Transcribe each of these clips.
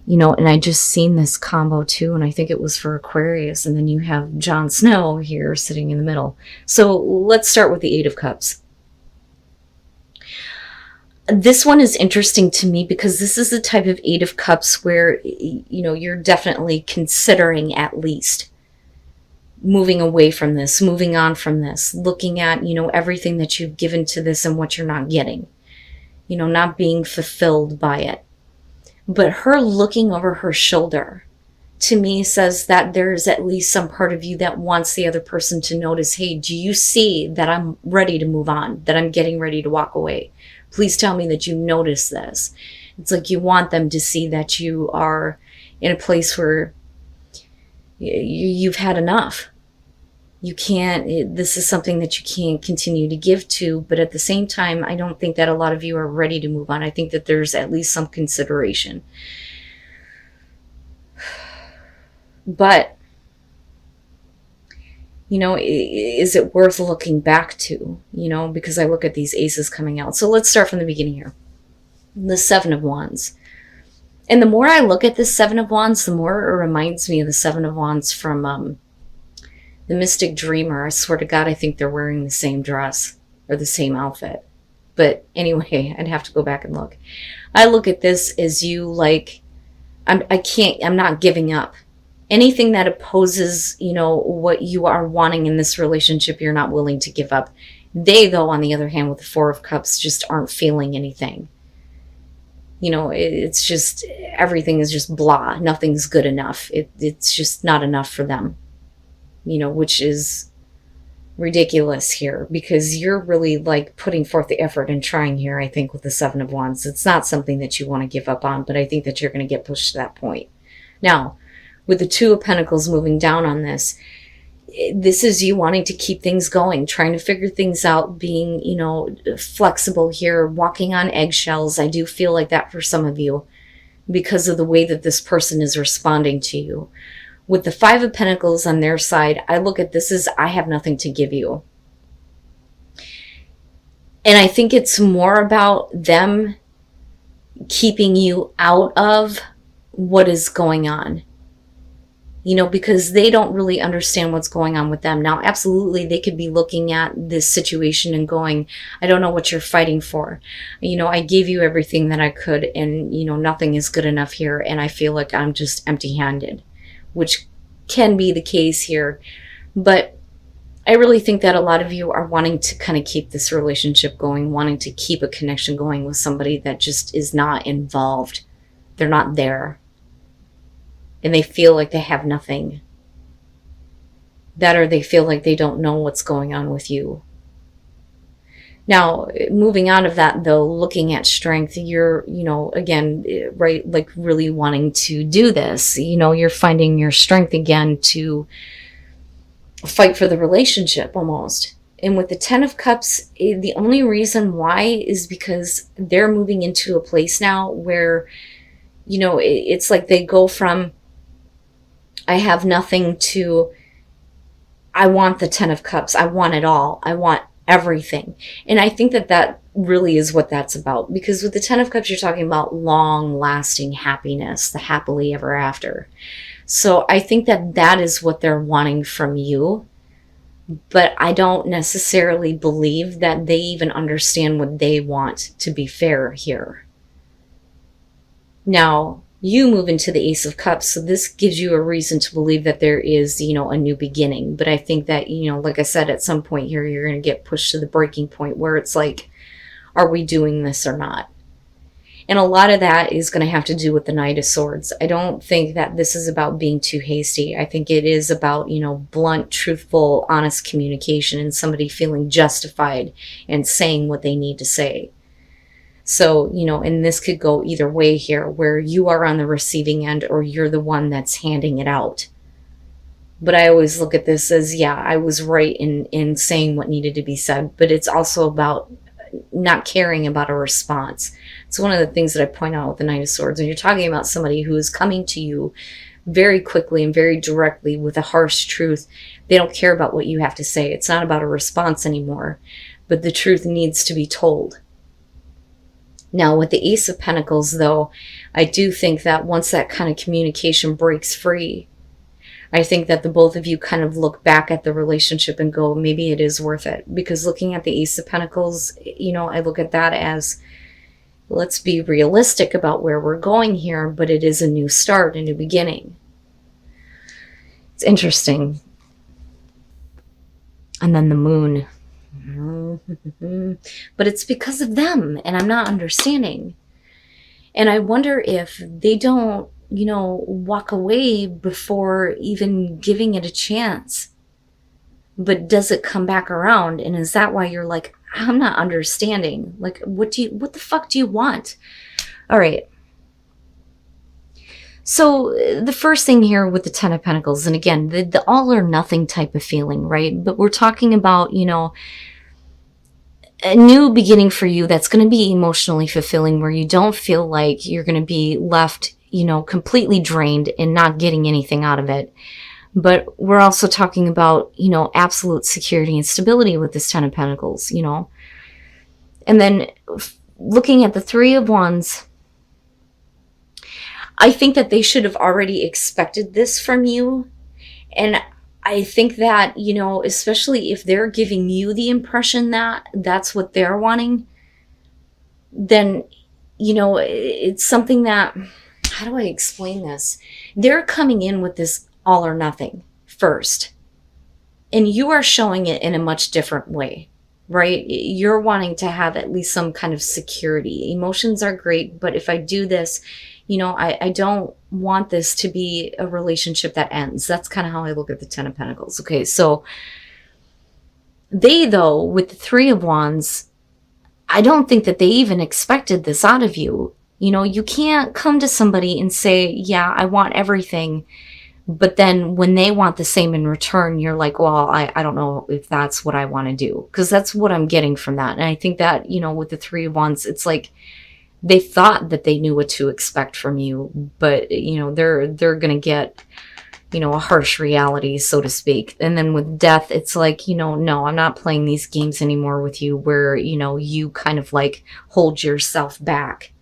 And I just seen this combo too, and I think it was for Aquarius, and then you have Jon Snow here sitting in the middle. So let's start with the Eight of Cups. This one is interesting to me because this is the type of Eight of Cups where, you're definitely considering at least moving away from this, moving on from this, looking at, everything that you've given to this and what you're not getting, not being fulfilled by it. But her looking over her shoulder, to me, says that there's at least some part of you that wants the other person to notice, hey, do you see that I'm ready to move on, that I'm getting ready to walk away? Please tell me that you notice this. It's like you want them to see that you are in a place where you've had enough. You can't, this is something that you can't continue to give to, but at the same time, I don't think that a lot of you are ready to move on. I think that there's at least some consideration. But, is it worth looking back to, because I look at these aces coming out. So let's start from the beginning here. The Seven of Wands. And the more I look at this Seven of Wands, the more it reminds me of the Seven of Wands from the Mystic Dreamer. I swear to God, I think they're wearing the same dress or the same outfit. But anyway, I'd have to go back and look. I look at this as you like, I'm not giving up. Anything that opposes, what you are wanting in this relationship, you're not willing to give up. They, though, on the other hand, with the Four of Cups, just aren't feeling anything. It's just, everything is just blah. Nothing's good enough. It's just not enough for them, which is ridiculous here because you're really like putting forth the effort and trying here, I think, with the Seven of Wands. It's not something that you want to give up on, but I think that you're going to get pushed to that point. Now, with the Two of Pentacles moving down on this is you wanting to keep things going, trying to figure things out, being, flexible here, walking on eggshells. I do feel like that for some of you because of the way that this person is responding to you. With the Five of Pentacles on their side, I look at this as I have nothing to give you. And I think it's more about them keeping you out of what is going on. Because they don't really understand what's going on with them. Now, absolutely, they could be looking at this situation and going, I don't know what you're fighting for. I gave you everything that I could and, nothing is good enough here. And I feel like I'm just empty-handed, which can be the case here. But I really think that a lot of you are wanting to kind of keep this relationship going, wanting to keep a connection going with somebody that just is not involved. They're not there. And they feel like they have nothing. That or they feel like they don't know what's going on with you. Now, moving out of that, though, looking at strength, you're, again, right, like really wanting to do this. You're finding your strength again to fight for the relationship almost. And with the Ten of Cups, the only reason why is because they're moving into a place now where, it's like they go from, I have nothing to, I want the Ten of Cups. I want it all. I want everything. And I think that that really is what that's about. Because with the Ten of Cups, you're talking about long-lasting happiness, the happily ever after. So I think that that is what they're wanting from you. But I don't necessarily believe that they even understand what they want, to be fair here. Now, you move into the Ace of Cups, so this gives you a reason to believe that there is, a new beginning. But I think that, like I said, at some point here, you're going to get pushed to the breaking point where it's like, are we doing this or not? And a lot of that is going to have to do with the Knight of Swords. I don't think that this is about being too hasty. I think it is about, blunt, truthful, honest communication and somebody feeling justified and saying what they need to say. So, and this could go either way here, where you are on the receiving end or you're the one that's handing it out. But I always look at this as, yeah, I was right in saying what needed to be said. But it's also about not caring about a response. It's one of the things that I point out with the Knight of Swords. When you're talking about somebody who is coming to you very quickly and very directly with a harsh truth, they don't care about what you have to say. It's not about a response anymore. But the truth needs to be told. Now, with the Ace of Pentacles, though, I do think that once that kind of communication breaks free, I think that the both of you kind of look back at the relationship and go, maybe it is worth it. Because looking at the Ace of Pentacles, I look at that as, let's be realistic about where we're going here, but it is a new start, a new beginning. It's interesting. And then the moon. But it's because of them, and I'm not understanding. And I wonder if they don't, walk away before even giving it a chance. But does it come back around? And is that why you're like, I'm not understanding? Like, what the fuck do you want? All right. So the first thing here with the Ten of Pentacles, and again, the all or nothing type of feeling, right? But we're talking about, a new beginning for you that's going to be emotionally fulfilling, where you don't feel like you're going to be left, completely drained and not getting anything out of it. But we're also talking about, absolute security and stability with this Ten of Pentacles, And then looking at the Three of Wands, I think that they should have already expected this from you. And I think that, especially if they're giving you the impression that that's what they're wanting, then, it's something that, how do I explain this? They're coming in with this all or nothing first. And you are showing it in a much different way, right? You're wanting to have at least some kind of security. Emotions are great, but if I do this, I don't want this to be a relationship that ends. That's kind of how I look at the Ten of Pentacles. Okay, so they, though, with the Three of Wands, I don't think that they even expected this out of you. You can't come to somebody and say, yeah, I want everything. But then when they want the same in return, you're like, well, I don't know if that's what I want to do. Because that's what I'm getting from that. And I think that, with the Three of Wands, it's like, they thought that they knew what to expect from you, but they're going to get a harsh reality, so to speak. And then with Death, it's like, no, I'm not playing these games anymore with you, where you kind of like hold yourself back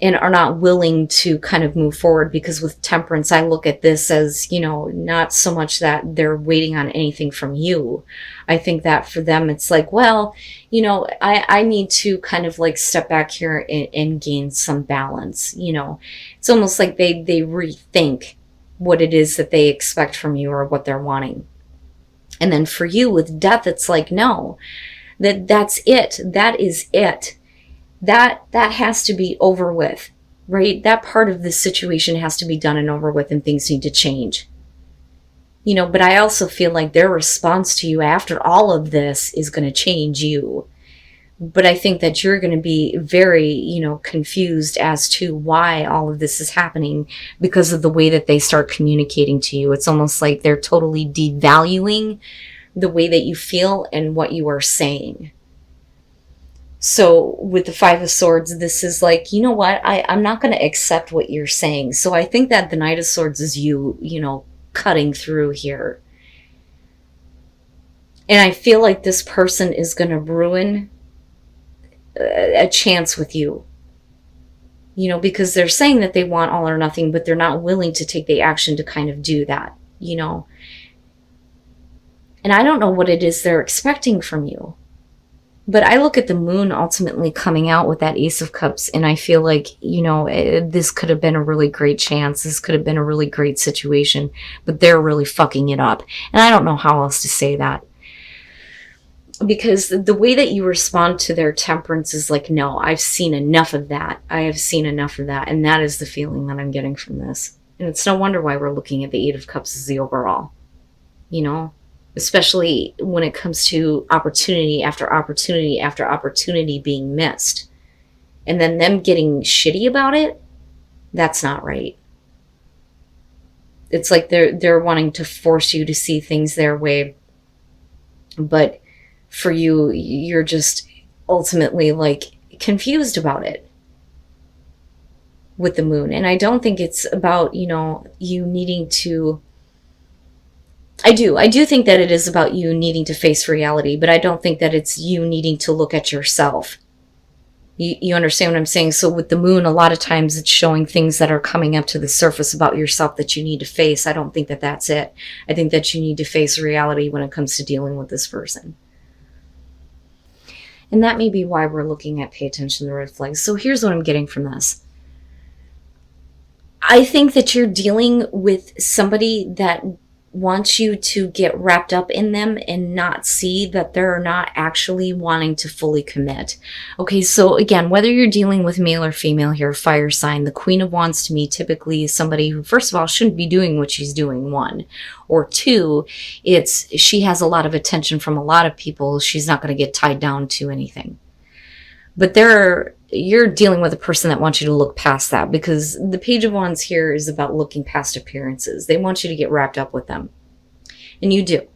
and are not willing to kind of move forward. Because with Temperance, I look at this as, not so much that they're waiting on anything from you. I think that for them, it's like, well, I need to kind of like step back here and gain some balance. It's almost like they rethink what it is that they expect from you or what they're wanting. And then for you with Death, it's like, no, that's it. That is it. That has to be over with, right? That part of the situation has to be done and over with, and things need to change. But I also feel like their response to you after all of this is going to change you. But I think that you're going to be very, confused as to why all of this is happening, because of the way that they start communicating to you. It's almost like they're totally devaluing the way that you feel and what you are saying. So with the Five of Swords, this is like, you know what? I'm not going to accept what you're saying. So I think that the Knight of Swords is you, cutting through here. And I feel like this person is going to ruin a chance with you. Because they're saying that they want all or nothing, but they're not willing to take the action to kind of do that, And I don't know what it is they're expecting from you. But I look at the moon ultimately coming out with that Ace of Cups, and I feel like, this could have been a really great chance. This could have been a really great situation, but they're really fucking it up. And I don't know how else to say that. Because the way that you respond to their Temperance is like, no, I've seen enough of that. I have seen enough of that. And that is the feeling that I'm getting from this. And it's no wonder why we're looking at the Eight of Cups as the overall, especially when it comes to opportunity after opportunity after opportunity being missed. And then them getting shitty about it, that's not right. It's like they're wanting to force you to see things their way. But for you, you're just ultimately like confused about it with the moon. And I don't think it's about, you needing to... I do think that it is about you needing to face reality, but I don't think that it's you needing to look at yourself. You understand what I'm saying? So with the moon, a lot of times it's showing things that are coming up to the surface about yourself that you need to face. I don't think that that's it. I think that you need to face reality when it comes to dealing with this person. And that may be why we're looking at pay attention to the red flags. So here's what I'm getting from this. I think that you're dealing with somebody that wants you to get wrapped up in them and not see that they're not actually wanting to fully commit. Okay, so again, whether you're dealing with male or female here, fire sign, the Queen of Wands to me typically is somebody who, first of all, shouldn't be doing what she's doing, one. Or two, she has a lot of attention from a lot of people. She's not going to get tied down to anything. But you're dealing with a person that wants you to look past that, because the Page of Wands here is about looking past appearances. They want you to get wrapped up with them. And you do.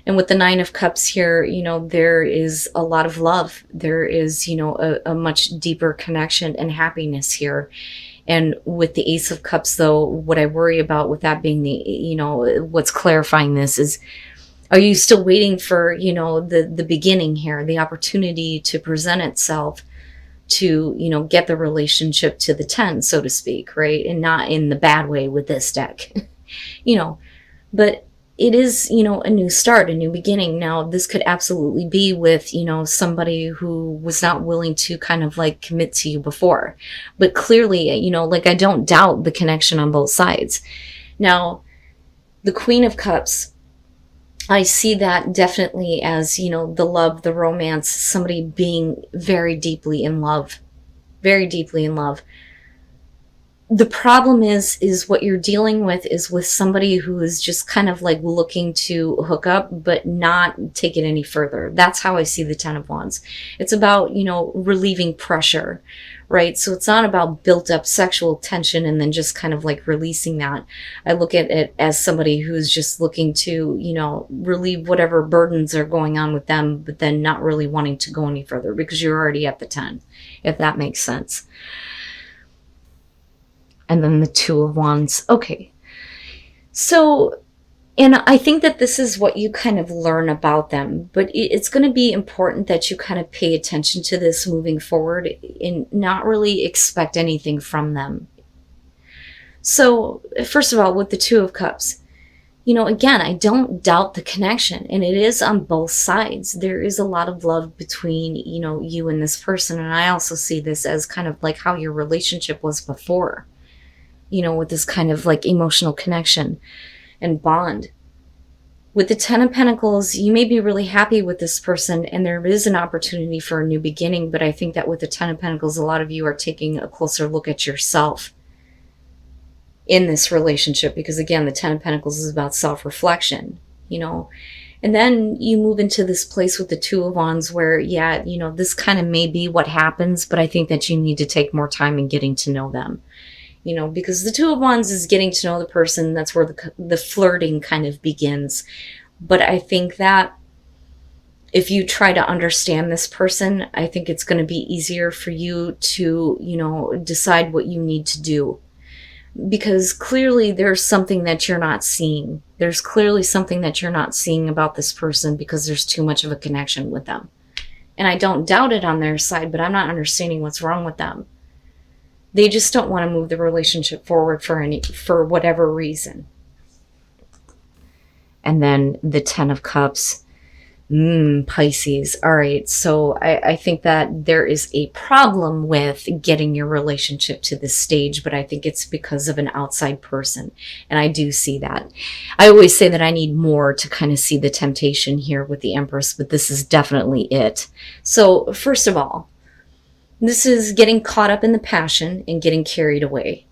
And with the Nine of Cups here, there is a lot of love. There is, a much deeper connection and happiness here. And with the Ace of Cups, though, what I worry about with that being what's clarifying this is, are you still waiting for, the beginning here, the opportunity to present itself to, get the relationship to the 10, so to speak, right? And not in the bad way with this deck, but it is, a new start, a new beginning. Now, this could absolutely be with, somebody who was not willing to kind of like commit to you before. But clearly, I don't doubt the connection on both sides. Now, the Queen of Cups, I see that definitely as, the love, the romance, somebody being very deeply in love, very deeply in love. The problem is what you're dealing with is with somebody who is just kind of like looking to hook up, but not take it any further. That's how I see the Ten of Wands. It's about, relieving pressure, right? So it's not about built up sexual tension and then just kind of like releasing that. I look at it as somebody who's just looking to, relieve whatever burdens are going on with them, but then not really wanting to go any further because you're already at the 10, if that makes sense. And then the Two of Wands. Okay. So, and I think that this is what you kind of learn about them, but it's going to be important that you kind of pay attention to this moving forward and not really expect anything from them. So, first of all, with the Two of Cups, again, I don't doubt the connection, and it is on both sides. There is a lot of love between, you and this person, and I also see this as kind of like how your relationship was before. With this kind of like emotional connection and bond. With the Ten of Pentacles, you may be really happy with this person and there is an opportunity for a new beginning, but I think that with the Ten of Pentacles, a lot of you are taking a closer look at yourself in this relationship, because again, the Ten of Pentacles is about self-reflection, and then you move into this place with the Two of Wands where, this kind of may be what happens, but I think that you need to take more time in getting to know them. Because the Two of Wands is getting to know the person. That's where the flirting kind of begins. But I think that if you try to understand this person, I think it's going to be easier for you to, decide what you need to do. Because clearly there's something that you're not seeing. There's clearly something that you're not seeing about this person because there's too much of a connection with them. And I don't doubt it on their side, but I'm not understanding what's wrong with them. They just don't want to move the relationship forward for whatever reason. And then the Ten of Cups, Pisces. All right, so I think that there is a problem with getting your relationship to this stage, but I think it's because of an outside person. And I do see that. I always say that I need more to kind of see the temptation here with the Empress, but this is definitely it. So first of all, this is getting caught up in the passion and getting carried away.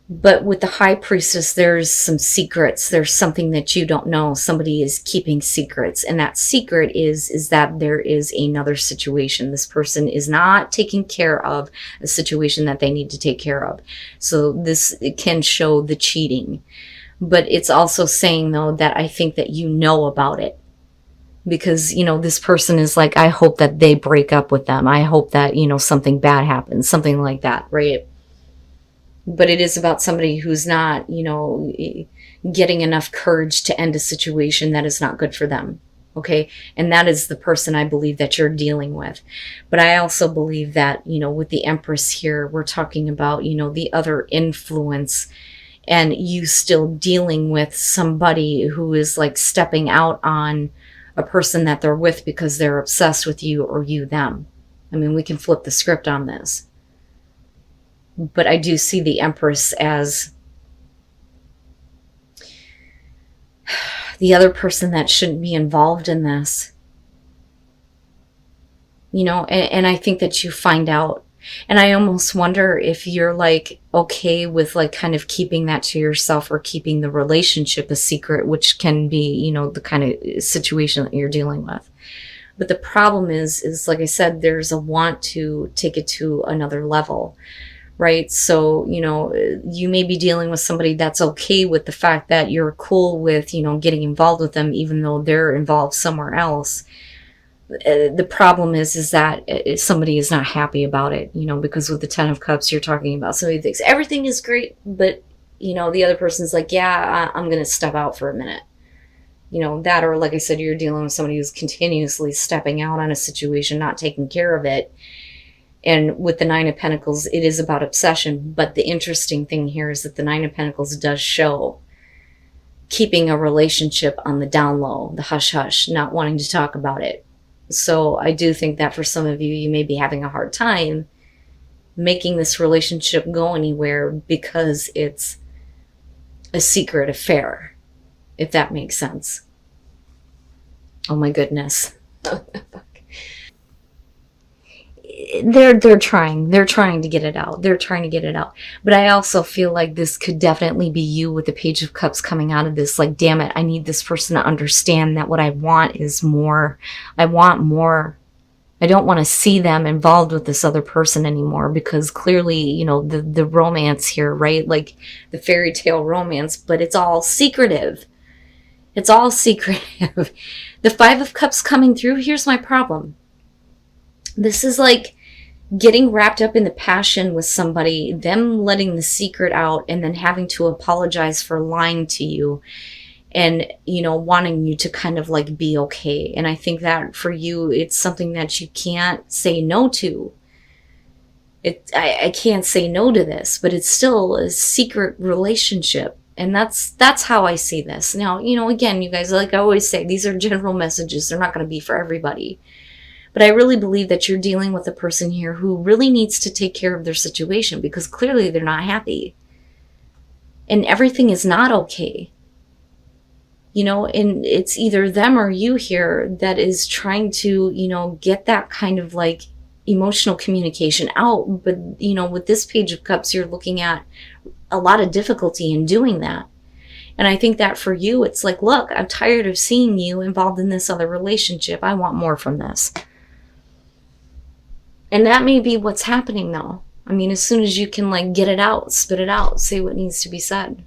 But with the High Priestess, there's some secrets. There's something that you don't know. Somebody is keeping secrets. And that secret is that there is another situation. This person is not taking care of a situation that they need to take care of. So this can show the cheating. But it's also saying, though, that I think that you know about it. Because, this person is like, I hope that they break up with them. I hope that, something bad happens, something like that, right? But it is about somebody who's not, getting enough courage to end a situation that is not good for them. Okay. And that is the person I believe that you're dealing with. But I also believe that, with the Empress here, we're talking about, the other influence, and you still dealing with somebody who is like stepping out on a person that they're with because they're obsessed with you, or you them. I mean, we can flip the script on this. But I do see the Empress as the other person that shouldn't be involved in this. And I think that you find out. And I almost wonder if you're like okay with like kind of keeping that to yourself, or keeping the relationship a secret, which can be, the kind of situation that you're dealing with. But the problem is like I said, there's a want to take it to another level, right? So, you may be dealing with somebody that's okay with the fact that you're cool with, getting involved with them, even though they're involved somewhere else. The problem is that somebody is not happy about it, because with the Ten of Cups, you're talking about somebody who thinks everything is great, but, the other person's like, yeah, I'm going to step out for a minute. That, or like I said, you're dealing with somebody who's continuously stepping out on a situation, not taking care of it. And with the Nine of Pentacles, it is about obsession. But the interesting thing here is that the Nine of Pentacles does show keeping a relationship on the down low, the hush hush, not wanting to talk about it. So I do think that for some of you, you may be having a hard time making this relationship go anywhere because it's a secret affair, if that makes sense. Oh my goodness. They're trying to get it out. They're trying to get it out. But I also feel like this could definitely be you with the Page of Cups coming out of this. Like, damn it, I need this person to understand that what I want is more. I want more. I don't want to see them involved with this other person anymore, because clearly, the romance here, right? Like the fairy tale romance, but it's all secretive. It's all secretive. The Five of Cups coming through, here's my problem. This is like getting wrapped up in the passion with somebody, them letting the secret out, and then having to apologize for lying to you, and, wanting you to kind of like be okay. And I think that for you, it's something that you can't say no to. I can't say no to this, but it's still a secret relationship. And that's how I see this. Now, again, you guys, like I always say, these are general messages. They're not going to be for everybody. But I really believe that you're dealing with a person here who really needs to take care of their situation, because clearly they're not happy. And everything is not okay. And it's either them or you here that is trying to, get that kind of like emotional communication out. But, with this Page of Cups, you're looking at a lot of difficulty in doing that. And I think that for you, it's like, look, I'm tired of seeing you involved in this other relationship. I want more from this. And that may be what's happening though. I mean, as soon as you can like get it out, spit it out, say what needs to be said.